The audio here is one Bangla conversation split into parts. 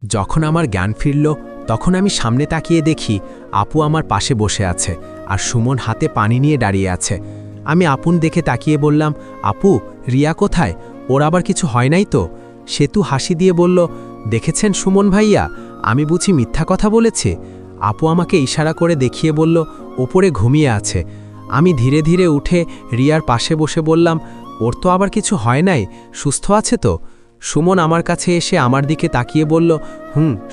যখন আমার জ্ঞান ফিরল তখন আমি সামনে তাকিয়ে দেখি আপু আমার পাশে বসে আছে আর সুমন হাতে পানি নিয়ে দাঁড়িয়ে আছে। আমি আপন দেখে তাকিয়ে বললাম, আপু, রিয়া কোথায়? ওর আবার কিছু হয় নাই তো? সেতু হাসি দিয়ে বলল, দেখেছেন সুমন ভাইয়া, আমি বুঝি মিথ্যা কথা বলেছি? আপু আমাকে ইশারা করে দেখিয়ে বলল, ওপরে ঘুমিয়ে আছে। আমি ধীরে ধীরে উঠে রিয়ার পাশে বসে বললাম, ওর তো আবার কিছু হয় নাই, সুস্থ আছে তো? সুমন আমার কাছে এসে আমার দিকে তাকিয়ে বলল,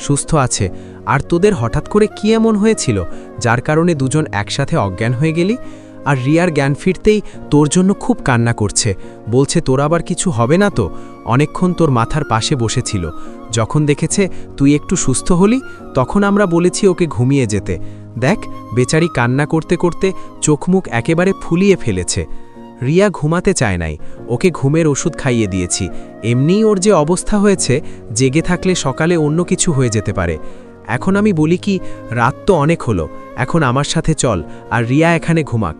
সুস্থ আছে। আর তোদের হঠাৎ করে কি এমন হয়েছিল যার কারণে দুজন একসাথে অজ্ঞান হয়ে গেলি? আর রিয়ার জ্ঞান ফিরতেই তোর জন্য খুব কান্না করছে, বলছে তোর আবার কিছু হবে না তো? অনেকক্ষণ তোর মাথার পাশে বসেছিল। যখন দেখেছে তুই একটু সুস্থ হলি তখন আমরা বলেছি ওকে ঘুমিয়ে যেতে। দেখ, বেচারি কান্না করতে করতে চোখমুখ একেবারে ফুলিয়ে ফেলেছে। রিয়া ঘুমাতে চায় নাই, ওকে ঘুমের ওষুধ খাইয়ে দিয়েছি। এমনিই ওর যে অবস্থা হয়েছে, জেগে থাকলে সকালে অন্য কিছু হয়ে যেতে পারে। এখন আমি বলি কি, রাত তো অনেক হলো, এখন আমার সাথে চল আর রিয়া এখানে ঘুমাক।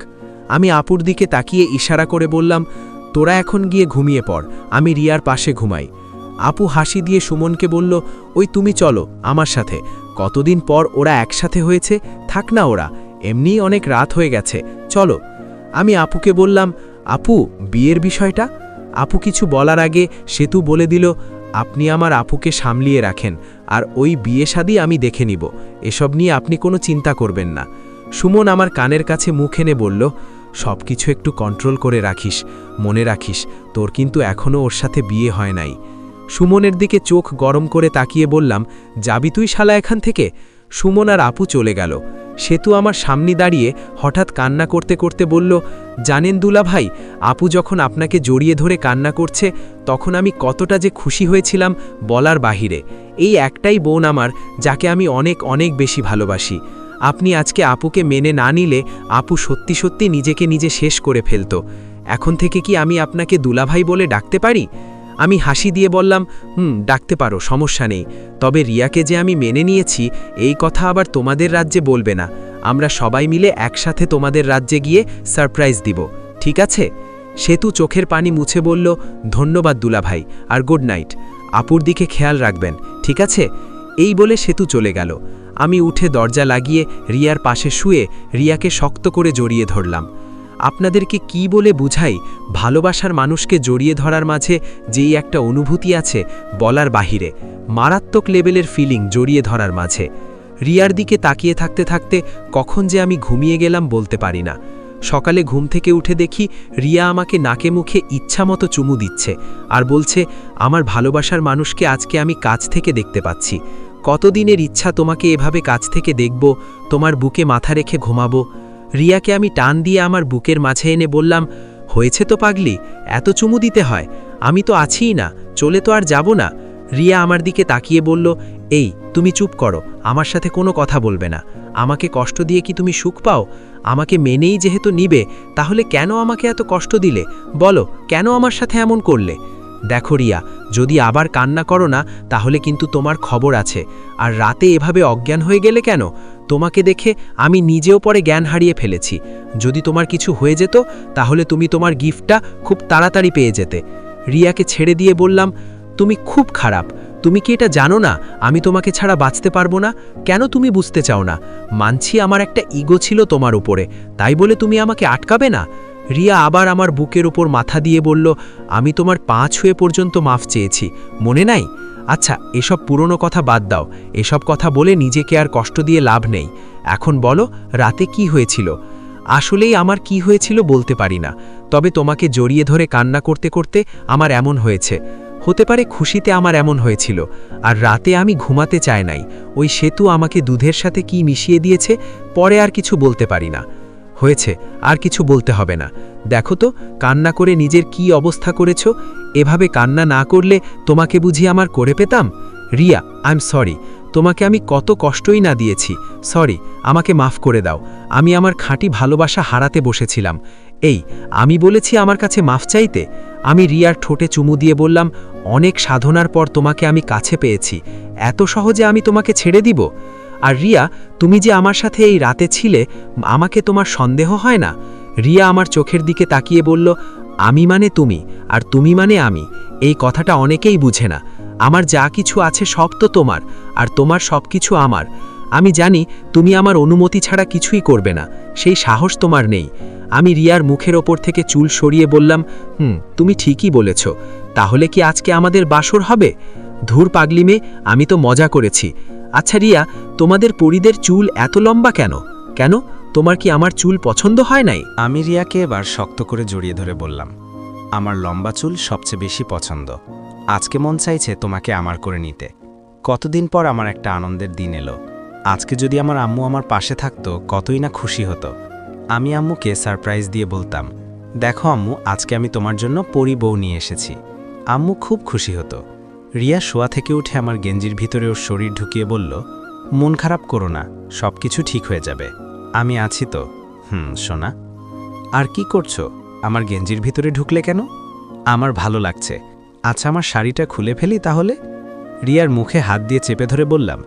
আমি আপুর দিকে তাকিয়ে ইশারা করে বললাম, তোরা এখন গিয়ে ঘুমিয়ে পড়, আমি রিয়ার পাশে ঘুমাই। আপু হাসি দিয়ে সুমনকে বলল, ওই তুমি চলো আমার সাথে, কতদিন পর ওরা একসাথে হয়েছে, থাক না ওরা, এমনিই অনেক রাত হয়ে গেছে, চলো। আমি আপুকে বললাম, আপু, বিয়ের বিষয়টা? আপু কিছু বলার আগে সেতু বলে দিল, আপনি আমার আপুকে সামলিয়ে রাখেন, আর ওই বিয়ে শাদী আমি দেখে নিব, এসব নিয়ে আপনি কোনো চিন্তা করবেন না। সুমন আমার কানের কাছে মুখ এনে বলল, সব কিছু একটু কন্ট্রোল করে রাখিস, মনে রাখিস তোর কিন্তু এখনও ওর সাথে বিয়ে হয় নাই। সুমনের দিকে চোখ গরম করে তাকিয়ে বললাম, যাবি তুই শালা এখান থেকে? সুমন আর আপু চলে গেল। সেতু আমার সামনে দাঁড়িয়ে হঠাৎ কান্না করতে করতে বলল, জানেন দুলা ভাই, আপু যখন আপনাকে জড়িয়ে ধরে কান্না করছে তখন আমি কতটা যে খুশি হয়েছিলাম বলার বাহিরে। এই একটাই বোন আমার, যাকে আমি অনেক অনেক বেশি ভালোবাসি। আপনি আজকে আপুকে মেনে না নিলে আপু সত্যি সত্যি নিজেকে নিজে শেষ করে ফেলত। এখন থেকে কি আমি আপনাকে দুলাভাই বলে ডাকতে পারি? আমি হাসি দিয়ে বললাম, ডাকতে পারো, সমস্যা নেই। তবে রিয়াকে যে আমি মেনে নিয়েছি এই কথা আবার তোমাদের রাজ্যে বলবে না। আমরা সবাই মিলে একসাথে তোমাদের রাজ্যে গিয়ে সারপ্রাইজ দিব, ঠিক আছে? সেতু চোখের পানি মুছে বলল, ধন্যবাদ দুলাভাই, আর গুড নাইট। আপুর দিকে খেয়াল রাখবেন, ঠিক আছে? এই বলে সেতু চলে গেল। আমি উঠে দরজা লাগিয়ে রিয়ার পাশে শুয়ে রিয়াকে শক্ত করে জড়িয়ে ধরলাম। আপনাদেরকে কি বলে বুঝাই, ভালোবাসার মানুষকে জড়িয়ে ধরার মাঝে যেই একটা অনুভূতি আছে বলার বাহিরে, মারাত্মক লেভেলের ফিলিং জড়িয়ে ধরার মাঝে। রিয়ার দিকে তাকিয়ে থাকতে থাকতে কখন যে আমি ঘুমিয়ে গেলাম বলতে পারি না। সকালে ঘুম থেকে উঠে দেখি রিয়া আমাকে নাকে মুখে ইচ্ছামতো চুমু দিচ্ছে আর বলছে, আমার ভালোবাসার মানুষকে আজকে আমি কাছ থেকে দেখতে পাচ্ছি। কতদিনের ইচ্ছা তোমাকে এভাবে কাছ থেকে দেখব, তোমার বুকে মাথা রেখে ঘুমাবো। রিয়াকে আমি টান দিয়ে আমার বুকের মাঝে এনে বললাম, হয়েছে তো পাগলি, এত চুমু দিতে হয়? আমি তো আছিই না, চলে তো আর যাব না। রিয়া আমার দিকে তাকিয়ে বলল, এই তুমি চুপ করো, আমার সাথে কোনো কথা বলবে না। আমাকে কষ্ট দিয়ে কি তুমি সুখ পাও? আমাকে মেনেই যেহেতু নিবে, তাহলে কেন আমাকে এত কষ্ট দিলে? বলো, কেন আমার সাথে এমন করলে? দেখো রিয়া, যদি আবার কান্না করো না তাহলে কিন্তু তোমার খবর আছে। আর রাতে এভাবে অজ্ঞান হয়ে গেলে কেন? তোমাকে দেখে আমি নিজেও পরে জ্ঞান হারিয়ে ফেলেছি। যদি তোমার কিছু হয়ে যেত তাহলে তুমি তোমার গিফটটা খুব তাড়াতাড়ি পেয়ে যেতে। রিয়াকে ছেড়ে দিয়ে বললাম, তুমি খুব খারাপ। তুমি কি এটা জানো না আমি তোমাকে ছাড়া বাঁচতে পারবো না? কেন তুমি বুঝতে চাও না? মানছি আমার একটা ইগো ছিল তোমার উপরে, তাই বলে তুমি আমাকে আটকাবে না? রিয়া আবার আমার বুকের উপর মাথা দিয়ে বলল, আমি তোমার পা ছুঁয়ে পর্যন্ত মাফ চেয়েছি, মনে নাই? আচ্ছা, এসব পুরনো কথা বাদ দাও, এসব কথা বলে নিজেকে আর কষ্ট দিয়ে লাভ নেই। এখন বলো, রাতে কি হয়েছিল? আসলেই আমার কি হয়েছিল বলতে পারি না, তবে তোমাকে জড়িয়ে ধরে কান্না করতে করতে আমার এমন হয়েছে। হতে পারে খুশিতে আমার এমন হয়েছিল, আর রাতে আমি ঘুমাতে চাই নাই। ওই সেতু আমাকে দুধের সাথে কি মিশিয়ে দিয়েছে, পরে আর কিছু বলতে পারি না। হয়েছে, আর কিছু বলতে হবে না। দেখো তো কান্না করে নিজের কি অবস্থা করেছো। এভাবে কান্না না করলে তোমাকে বুঝি আমার করে পেতাম? রিয়া, আই এম সরি, তোমাকে আমি কত কষ্টই না দিয়েছি। সরি, আমাকে মাফ করে দাও। আমি আমার খাঁটি ভালোবাসা হারাতে বসেছিলাম। এই, আমি বলেছি আমার কাছে মাফ চাইতে? আমি রিয়ার ঠোঁটে চুমু দিয়ে বললাম, অনেক সাধনার পর তোমাকে আমি কাছে পেয়েছি, এত সহজে আমি তোমাকে ছেড়ে দিব? আর রিয়া, তুমি যে আমার সাথে এই রাতে ছিলে, আমাকে তোমার সন্দেহ হয় না? রিয়া আমার চোখের দিকে তাকিয়ে বলল, আমি মানে তুমি, আর তুমি মানে আমি। এই কথাটা অনেকেই বুঝে না। আমার যা কিছু আছে সব তো তোমার, আর তোমার সব কিছু আমার। আমি জানি তুমি আমার অনুমতি ছাড়া কিছুই করবে না, সেই সাহস তোমার নেই। আমি রিয়ার মুখের ওপর থেকে চুল সরিয়ে বললাম, তুমি ঠিকই বলেছ। তাহলে কি আজকে আমাদের বাসর হবে? ধুর পাগলি মেয়ে, আমি তো মজা করেছি। আচ্ছা রিয়া, তোমাদের পরিদের চুল এত লম্বা কেন? কেন, তোমার কি আমার চুল পছন্দ হয় নাই? আমি রিয়াকে এবার শক্ত করে জড়িয়ে ধরে বললাম, আমার লম্বা চুল সবচেয়ে বেশি পছন্দ। আজকে মন চাইছে তোমাকে আমার করে নিতে। কতদিন পর আমার একটা আনন্দের দিন এলো। আজকে যদি আমার আম্মু আমার পাশে থাকতো কতই না খুশি হতো। আমি আম্মুকে সারপ্রাইজ দিয়ে বলতাম, দেখো আম্মু, আজকে আমি তোমার জন্য পরি বউ নিয়ে এসেছি। আম্মু খুব খুশি হতো। রিয়া শোয়া থেকে উঠে আমার গেঞ্জির ভিতরে ওর শরীর ঢুকিয়ে বলল, মন খারাপ করো না, সব কিছু ঠিক হয়ে যাবে। আমি আছি তো। সোনা। আর কি করছো? আমার গেঞ্জির ভিতরে ঢুকলে কেন? আমার ভালো লাগছে। আচ্ছা, আমার শাড়িটা খুলে ফেলি তাহলে? রিয়ার মুখে হাত দিয়ে চেপে ধরে বললাম,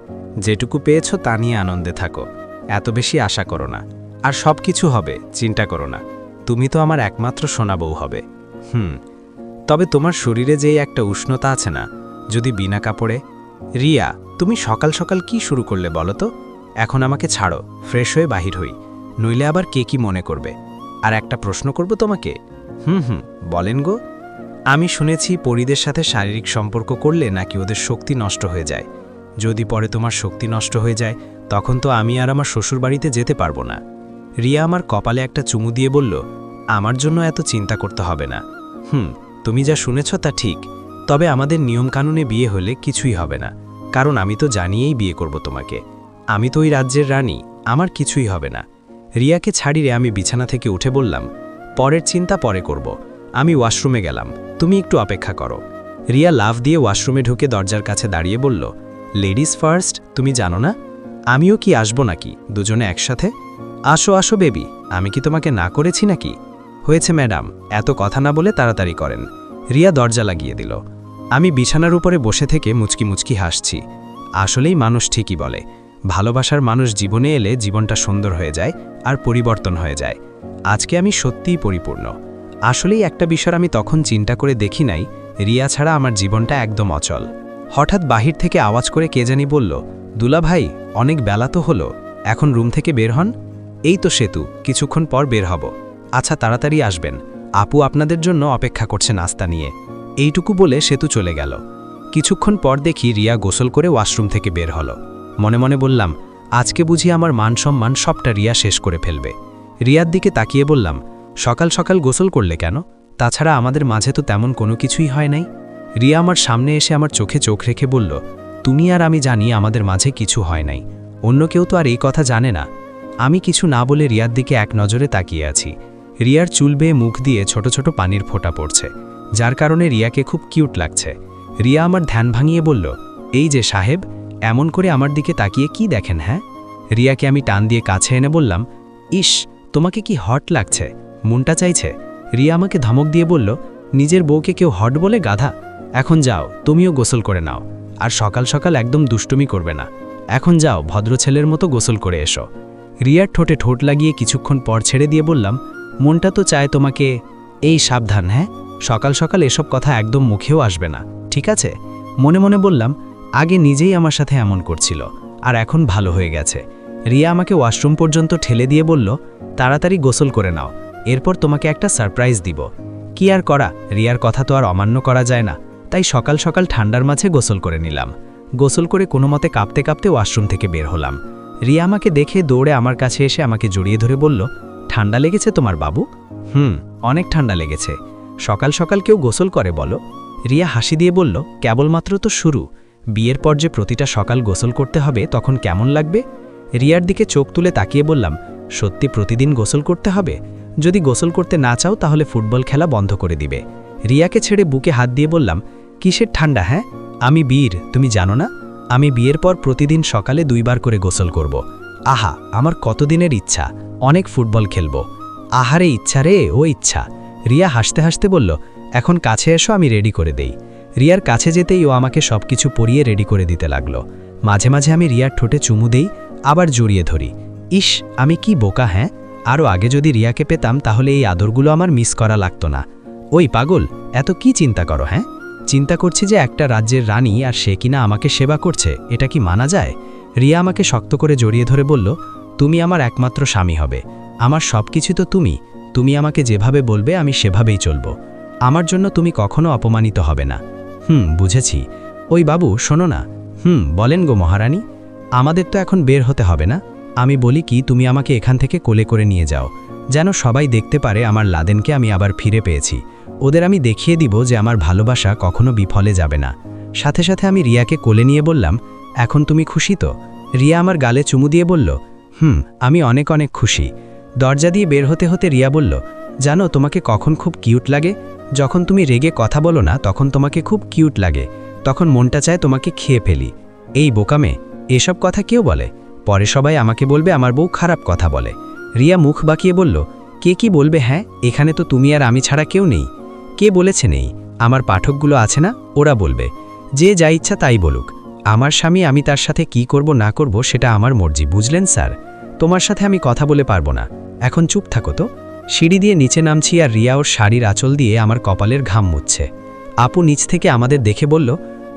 যেটুকু পেয়েছো তা নিয়ে আনন্দে থাকো, এত বেশি আশা করো না। আর সব কিছু হবে, চিন্তা করো না। তুমি তো আমার একমাত্র সোনা বউ হবে। তবে তোমার শরীরে যেই একটা উষ্ণতা আছে না, যদি বিনা কাপড়ে। রিয়া, তুমি সকাল সকাল কি শুরু করলে বলো তো? এখন আমাকে ছাড়ো, ফ্রেশ হয়ে বাহির হই, নইলে আবার কে কি মনে করবে। আর একটা প্রশ্ন করব তোমাকে। বলেন গো। আমি শুনেছি পরিদের সাথে শারীরিক সম্পর্ক করলে নাকি ওদের শক্তি নষ্ট হয়ে যায়। যদি পরে তোমার শক্তি নষ্ট হয়ে যায়, তখন তো আমি আর আমার শ্বশুরবাড়িতে যেতে পারবো না। রিয়া আমার কপালে একটা চুমু দিয়ে বলল, আমার জন্য এত চিন্তা করতে হবে না। তুমি যা শুনেছ তা ঠিক, তবে আমাদের নিয়মকানুনে বিয়ে হলে কিছুই হবে না, কারণ আমি তো জানিয়েই বিয়ে করব তোমাকে। আমি তো ওই রাজ্যের রানী, আমার কিছুই হবে না। রিয়াকে ছাড়িয়ে আমি বিছানা থেকে উঠে বললাম, পরের চিন্তা পরে করব। আমি ওয়াশরুমে গেলাম, তুমি একটু অপেক্ষা করো। রিয়া লাফ দিয়ে ওয়াশরুমে ঢুকে দরজার কাছে দাঁড়িয়ে বলল, লেডিস ফার্স্ট, তুমি জানো না? আমিও কি আসবো নাকি দুজনে একসাথে? আসো আসো বেবি, আমি কি তোমাকে না করেছি নাকি? হয়েছে ম্যাডাম, এত কথা না বলে তাড়াতাড়ি করেন। রিয়া দরজা লাগিয়ে দিল। আমি বিছানার উপরে বসে থেকে মুচকি মুচকি হাসছি। আসলেই মানুষ ঠিকই বলে, ভালোবাসার মানুষ জীবনে এলে জীবনটা সুন্দর হয়ে যায় আর পরিবর্তন হয়ে যায়। আজকে আমি সত্যিই পরিপূর্ণ। আসলেই একটা বিষয় আমি তখন চিন্তা করে দেখি নাই, রিয়া ছাড়া আমার জীবনটা একদম অচল। হঠাৎ বাহির থেকে আওয়াজ করে কে জানি বলল, দুলা ভাই, অনেক বেলা তো হলো, এখন রুম থেকে বের হন। এই তো সেতু, কিছুক্ষণ পর বের হব। আচ্ছা তাড়াতাড়ি আসবেন, আপু আপনাদের জন্য অপেক্ষা করছে নাস্তা নিয়ে। এইটুকু বলে সেতু চলে গেল। কিছুক্ষণ পর দেখি রিয়া গোসল করে ওয়াশরুম থেকে বের হলো। মনে মনে বললাম, আজকে বুঝি আমার মান সম্মান সবটা রিয়া শেষ করে ফেলবে। রিয়ার দিকে তাকিয়ে বললাম, সকাল সকাল গোসল করলে কেন? তাছাড়া আমাদের মাঝে তো তেমন কোনো কিছুই হয় নাই। রিয়া আমার সামনে এসে আমার চোখে চোখ রেখে বলল, তুমি আর আমি জানি আমাদের মাঝে কিছু হয় নাই, অন্য কেউ তো আর এই কথা জানে না। আমি কিছু না বলে রিয়ার দিকে এক নজরে তাকিয়ে আছি। রিয়ার চুল বেয়ে মুখ দিয়ে ছোট ছোট পানির ফোঁটা পড়ছে, যার কারণে রিয়াকে খুব কিউট লাগছে। রিয়া আমার ধ্যান ভাঙিয়ে বলল, এই যে সাহেব, এমন করে আমার দিকে তাকিয়ে কি দেখেন? হ্যাঁ। রিয়াকে আমি টান দিয়ে কাছে এনে বললাম, ইস, তোমাকে কি হট লাগছে, মনটা চাইছে? রিয়া আমাকে ধমক দিয়ে বলল, নিজের বউকে কেউ হট বলে গাধা? এখন যাও, তুমিও গোসল করে নাও, আর সকাল সকাল একদম দুষ্টুমি করবে না। এখন যাও, ভদ্র ছেলের মতো গোসল করে এসো। রিয়ার ঠোঁটে ঠোঁট লাগিয়ে কিছুক্ষণ পর ছেড়ে দিয়ে বললাম, মনটা তো চায় তোমাকে। এই সাবধান, হ্যাঁ, সকাল সকাল এসব কথা একদম মুখেও আসবে না, ঠিক আছে? মনে মনে বললাম, আগে নিজেই আমার সাথে এমন করছিল, আর এখন ভালো হয়ে গেছে। রিয়া আমাকে ওয়াশরুম পর্যন্ত ঠেলে দিয়ে বলল, তাড়াতাড়ি গোসল করে নাও, এরপর তোমাকে একটা সারপ্রাইজ দিব। কি আর করা, রিয়ার কথা তো আর অমান্য করা যায় না, তাই সকাল সকাল ঠান্ডার মাঝে গোসল করে নিলাম। গোসল করে কোনো মতে কাঁপতে কাঁপতে ওয়াশরুম থেকে বের হলাম। রিয়া আমাকে দেখে দৌড়ে আমার কাছে এসে আমাকে জড়িয়ে ধরে বলল, ঠান্ডা লেগেছে তোমার বাবু? অনেক ঠান্ডা লেগেছে। সকাল সকাল কেউ গোসল করে বলো? রিয়া হাসি দিয়ে বলল, কেবলমাত্র তো শুরু, বিয়ের পর যে প্রতিটা সকাল গোসল করতে হবে তখন কেমন লাগবে? রিয়ার দিকে চোখ তুলে তাকিয়ে বললাম, সত্যি প্রতিদিন গোসল করতে হবে? যদি গোসল করতে না চাও তাহলে ফুটবল খেলা বন্ধ করে দিবে। রিয়াকে ছেড়ে বুকে হাত দিয়ে বললাম, কিসের ঠান্ডা? হ্যাঁ, আমি বীর, তুমি জানো না? আমি বিয়ের পর প্রতিদিন সকালে 2 বার করে গোসল করব। আহা, আমার কতদিনের ইচ্ছা, অনেক ফুটবল খেলব। আহারে ইচ্ছা রে, ও ইচ্ছা। রিয়া হাসতে হাসতে বলল, এখন কাছে এসো, আমি রেডি করে দেই। রিয়ার কাছে যেতেই ও আমাকে সবকিছু পরিয়ে রেডি করে দিতে লাগলো। মাঝে মাঝে আমি রিয়ার ঠোঁটে চুমু দেই, আবার জড়িয়ে ধরি। ইস, আমি কি বোকা! হ্যাঁ, আরও আগে যদি রিয়াকে পেতাম তাহলে এই আদরগুলো আমার মিস করা লাগতো না। ওই পাগল, এত কি চিন্তা করো? হ্যাঁ, চিন্তা করছি যে একটা রাজ্যের রানী আর সে কিনা আমাকে সেবা করছে, এটা কি মানা যায়? রিয়া আমাকে শক্ত করে জড়িয়ে ধরে বলল, তুমি আমার একমাত্র স্বামী হবে, আমার সব কিছু তো তুমি। তুমি আমাকে যেভাবে বলবে আমি সেভাবেই চলব। আমার জন্য তুমি কখনো অপমানিত হবে না। বুঝেছি। ওই বাবু শোনো না। বলেন গো মহারানী। আমাদের তো এখন বের হতে হবে না। আমি বলি কি, তুমি আমাকে এখান থেকে কোলে করে নিয়ে যাও, যেন সবাই দেখতে পারে আমার লাদেনকে আমি আবার ফিরে পেয়েছি। ওদের আমি দেখিয়ে দিব যে আমার ভালোবাসা কখনো বিফলে যাবে না। সাথে সাথে আমি রিয়াকে কোলে নিয়ে বললাম, এখন তুমি খুশি তো? রিয়া আমার গালে চুমু দিয়ে বলল, আমি অনেক অনেক খুশি। দরজা দিয়ে বের হতে হতে রিয়া বলল, জানো তোমাকে কখন খুব কিউট লাগে? যখন তুমি রেগে কথা বলো না তখন তোমাকে খুব কিউট লাগে, তখন মনটা চায় তোমাকে খেয়ে ফেলি। এই বোকামে, এসব কথা কেউ বলে? পরে সবাই আমাকে বলবে আমার বউ খারাপ কথা বলে। রিয়া মুখ বাঁকিয়ে বলল, কে কি বলবে? হ্যাঁ, এখানে তো তুমি আর আমি ছাড়া কেউ নেই। কে বলেছে নেই? আমার পাঠকগুলো আছে না, ওরা বলবে। যে যা ইচ্ছা তাই বলুক। আমার স্বামী, আমি তার সাথে কি করব না করব সেটা আমার মর্জি, বুঝলেন স্যার? তোমার সাথে আমি কথা বলে পারবো না, এখন চুপ থাকো তো। সিঁড়ি দিয়ে নিচে নামছি আর রিয়া ওর শাড়ির আঁচল দিয়ে আমার কপালের ঘাম মুছছে। আপু নিচ থেকে আমাদের দেখে বলল,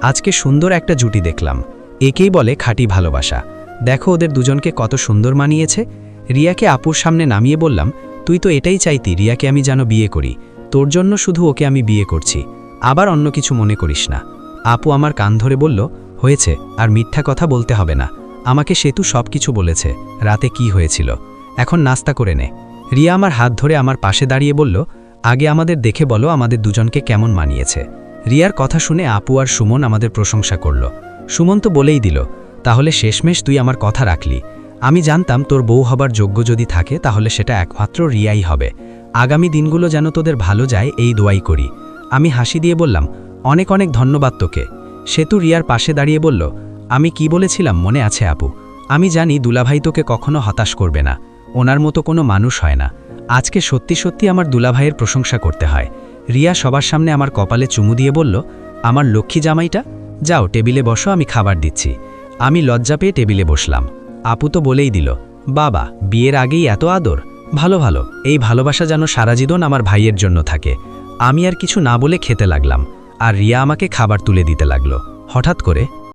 আজকে সুন্দর একটা জুটি দেখলাম, একেই বলে খাঁটি ভালোবাসা। দেখো ওদের দুজনকে কত সুন্দর মানিয়েছে। রিয়াকে আপুর সামনে নামিয়ে বললাম, তুই তো এটাই চাইতি রিয়াকে আমি যেন বিয়ে করি, তোর জন্য শুধু ওকে আমি বিয়ে করছি, আবার অন্য কিছু মনে করিস না। আপু আমার কান ধরে বলল, হয়েছে, আর মিথ্যা কথা বলতে হবে না। আমাকে সেতু সব কিছু বলেছে, রাতে কি হয়েছিল। এখন নাস্তা করে নে। রিয়া আমার হাত ধরে আমার পাশে দাঁড়িয়ে বলল, আগে আমাদের দেখে বলো আমাদের দুজনকে কেমন মানিয়েছে। রিয়ার কথা শুনে আপু আর সুমন আমাদের প্রশংসা করল। সুমন তো বলেই দিল, তাহলে শেষমেশ তুই আমার কথা রাখলি। আমি জানতাম তোর বউ হবার যোগ্য যদি থাকে তাহলে সেটা একমাত্র রিয়াই হবে। আগামী দিনগুলো যেন তোদের ভালো যায় এই দোয়াই করি। আমি হাসি দিয়ে বললাম, অনেক অনেক ধন্যবাদ তোকে। সেতু রিয়ার পাশে দাঁড়িয়ে বলল, আমি কি বলেছিলাম মনে আছে আপু? আমি জানি দুলাভাই তোকে কখনো হতাশ করবে না, ওনার মতো কোনো মানুষ হয় না। আজকে সত্যি সত্যি আমার দুলাভাইয়ের প্রশংসা করতে হয়। রিয়া সবার সামনে আমার কপালে চুমু দিয়ে বলল, আমার লক্ষ্মী জামাইটা, যাও টেবিলে বসো, আমি খাবার দিচ্ছি। আমি লজ্জা পেয়ে টেবিলে বসলাম। আপু তো বলেই দিল, বাবা বিয়ের আগেই এত আদর, ভালো ভালো। এই ভালোবাসা যেন সারা জীবন আমার ভাইয়ের জন্য থাকে। আমি আর কিছু না বলে খেতে লাগলাম, আর রিয়া আমাকে খাবার তুলে দিতে লাগলো। হঠাৎ করে